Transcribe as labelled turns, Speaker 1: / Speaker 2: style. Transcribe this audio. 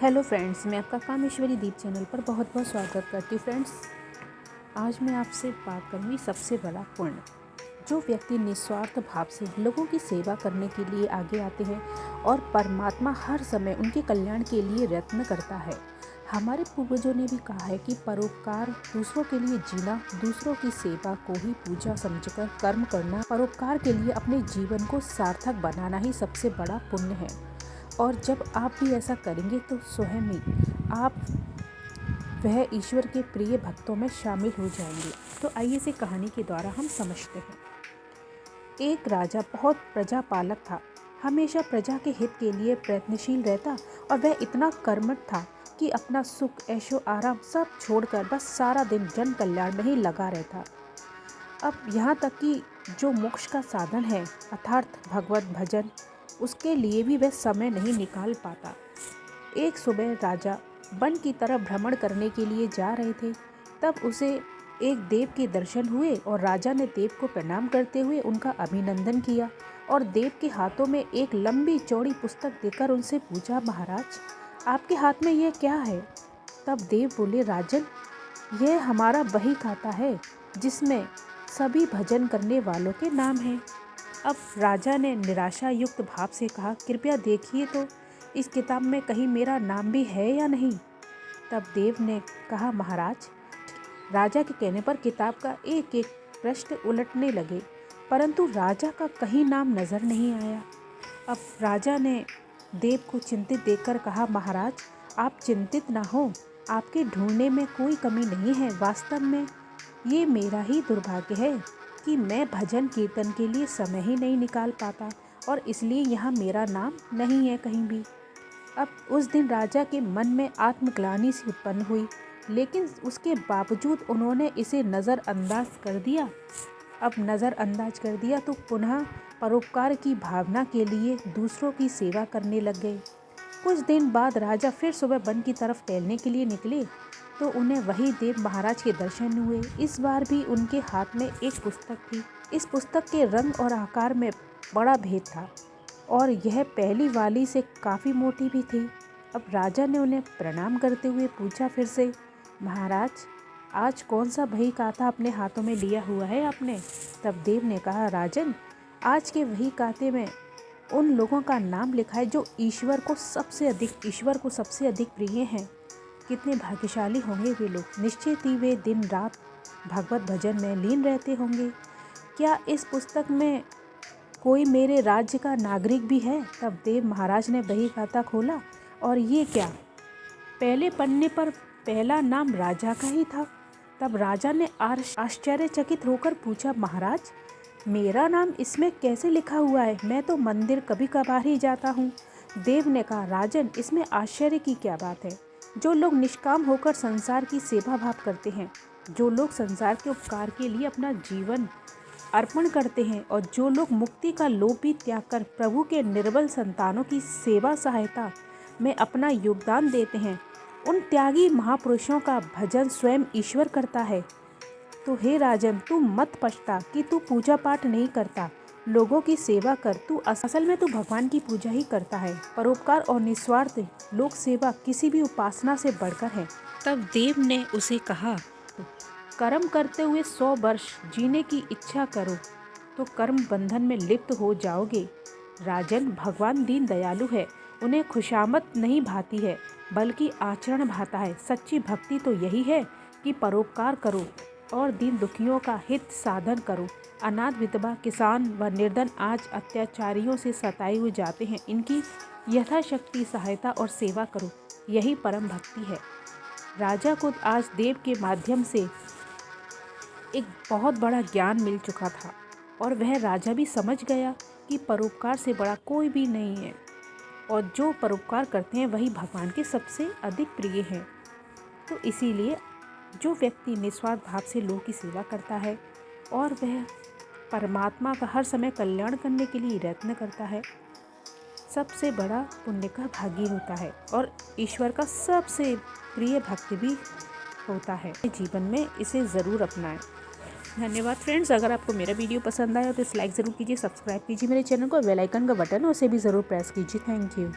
Speaker 1: Hello friends, मैं आपका कामेश्वरी दीप channel पर बहुत बहुत स्वागत करती हूँ। फ्रेंड्स, आज मैं आपसे बात करूँगी सबसे बड़ा पुण्य। जो व्यक्ति निस्वार्थ भाव से लोगों की सेवा करने के लिए आगे आते हैं और परमात्मा हर समय उनके कल्याण के लिए यत्न करता है। हमारे पूर्वजों ने भी कहा है कि परोपकार, दूसरों के लिए जीना, दूसरों की सेवा को ही पूजा समझकर कर्म करना, परोपकार के लिए अपने जीवन को सार्थक बनाना ही सबसे बड़ा पुण्य है। और जब आप भी ऐसा करेंगे तो स्वयं ही आप वह ईश्वर के प्रिय भक्तों में शामिल हो जाएंगे। तो आइए इसे कहानी के द्वारा हम समझते हैं। एक राजा बहुत प्रजापालक था। हमेशा प्रजा के हित के लिए प्रयत्नशील रहता और वह इतना कर्मठ था कि अपना सुख, ऐशो आराम सब छोड़कर बस सारा दिन जन कल्याण में ही लगा रहता। अब यहाँ तक कि जो मोक्ष का साधन है अर्थात भगवत भजन, उसके लिए भी वह समय नहीं निकाल पाता। एक सुबह राजा वन की तरफ भ्रमण करने के लिए जा रहे थे। तब उसे एक देव के दर्शन हुए और राजा ने देव को प्रणाम करते हुए उनका अभिनंदन किया और देव के हाथों में एक लंबी चौड़ी पुस्तक देकर उनसे पूछा, महाराज आपके हाथ में यह क्या है? तब देव बोले, राजन यह हमारा वही खाता है जिसमें सभी भजन करने वालों के नाम हैं। अब राजा ने निराशा युक्त भाव से कहा, कृपया देखिए तो इस किताब में कहीं मेरा नाम भी है या नहीं। तब देव ने कहा, महाराज। राजा के कहने पर किताब का एक एक पृष्ठ उलटने लगे, परंतु राजा का कहीं नाम नजर नहीं आया। अब राजा ने देव को चिंतित देखकर कहा, महाराज आप चिंतित ना हो, आपके ढूंढने में कोई कमी नहीं है। वास्तव में ये मेरा ही दुर्भाग्य है कि मैं भजन कीर्तन के लिए समय ही नहीं निकाल पाता और इसलिए यहाँ मेरा नाम नहीं है कहीं भी। अब उस दिन राजा के मन में आत्मग्लानि सी उत्पन्न हुई, लेकिन उसके बावजूद उन्होंने इसे नज़रअंदाज कर दिया। अब नज़रअंदाज कर दिया तो पुनः परोपकार की भावना के लिए दूसरों की सेवा करने लग गए। कुछ दिन बाद राजा फिर सुबह वन की तरफ टहलने के लिए निकले तो उन्हें वही देव महाराज के दर्शन हुए। इस बार भी उनके हाथ में एक पुस्तक थी। इस पुस्तक के रंग और आकार में बड़ा भेद था और यह पहली वाली से काफ़ी मोटी भी थी। अब राजा ने उन्हें प्रणाम करते हुए पूछा फिर से, महाराज आज कौन सा वही काता अपने हाथों में लिया हुआ है आपने? तब देव ने कहा, राजन आज के वही काते में उन लोगों का नाम लिखा है जो ईश्वर को सबसे अधिक प्रिय हैं। कितने भाग्यशाली होंगे वे लोग, निश्चित ही वे दिन रात भगवत भजन में लीन रहते होंगे। क्या इस पुस्तक में कोई मेरे राज्य का नागरिक भी है? तब देव महाराज ने वही खाता खोला और ये क्या, पहले पन्ने पर पहला नाम राजा का ही था। तब राजा ने आश्चर्यचकित होकर पूछा, महाराज मेरा नाम इसमें कैसे लिखा हुआ है? मैं तो मंदिर कभी कभार ही जाता हूँ। देव ने कहा, राजन इसमें आश्चर्य की क्या बात है? जो लोग निष्काम होकर संसार की सेवा भाव करते हैं, जो लोग संसार के उपकार के लिए अपना जीवन अर्पण करते हैं और जो लोग मुक्ति का लोभ भी त्याग कर प्रभु के निर्बल संतानों की सेवा सहायता में अपना योगदान देते हैं, उन त्यागी महापुरुषों का भजन स्वयं ईश्वर करता है। तो हे राजन, तू मत पछता कि तू पूजा पाठ नहीं करता, लोगों की सेवा कर। तू असल में तू भगवान की पूजा ही करता है। परोपकार और निस्वार्थ लोक सेवा किसी भी उपासना से बढ़कर है। तब देव ने उसे कहा, कर्म करते हुए 100 वर्ष जीने की इच्छा करो तो कर्म बंधन में लिप्त हो जाओगे। राजन भगवान दीन दयालु है, उन्हें खुशामद नहीं भाती है बल्कि आचरण भाता है। सच्ची भक्ति तो यही है कि परोपकार करो और दीन दुखियों का हित साधन करो। अनाथ, विधवा, किसान व निर्धन आज अत्याचारियों से सताए हुए जाते हैं, इनकी यथाशक्ति सहायता और सेवा करो, यही परम भक्ति है। राजा को आज देव के माध्यम से एक बहुत बड़ा ज्ञान मिल चुका था और वह राजा भी समझ गया कि परोपकार से बड़ा कोई भी नहीं है और जो परोपकार करते हैं वही भगवान के सबसे अधिक प्रिय हैं। तो इसीलिए जो व्यक्ति निस्वार्थ भाव से लोगों की सेवा करता है और वह परमात्मा का हर समय कल्याण करने के लिए यत्न करता है, सबसे बड़ा पुण्य का भागी होता है और ईश्वर का सबसे प्रिय भक्त भी होता है। जीवन में इसे ज़रूर अपनाएं। धन्यवाद फ्रेंड्स। अगर आपको मेरा वीडियो पसंद आया तो इस लाइक ज़रूर कीजिए, सब्सक्राइब कीजिए मेरे चैनल को, बेल आइकन का बटन उसे भी ज़रूर प्रेस कीजिए। Thank you.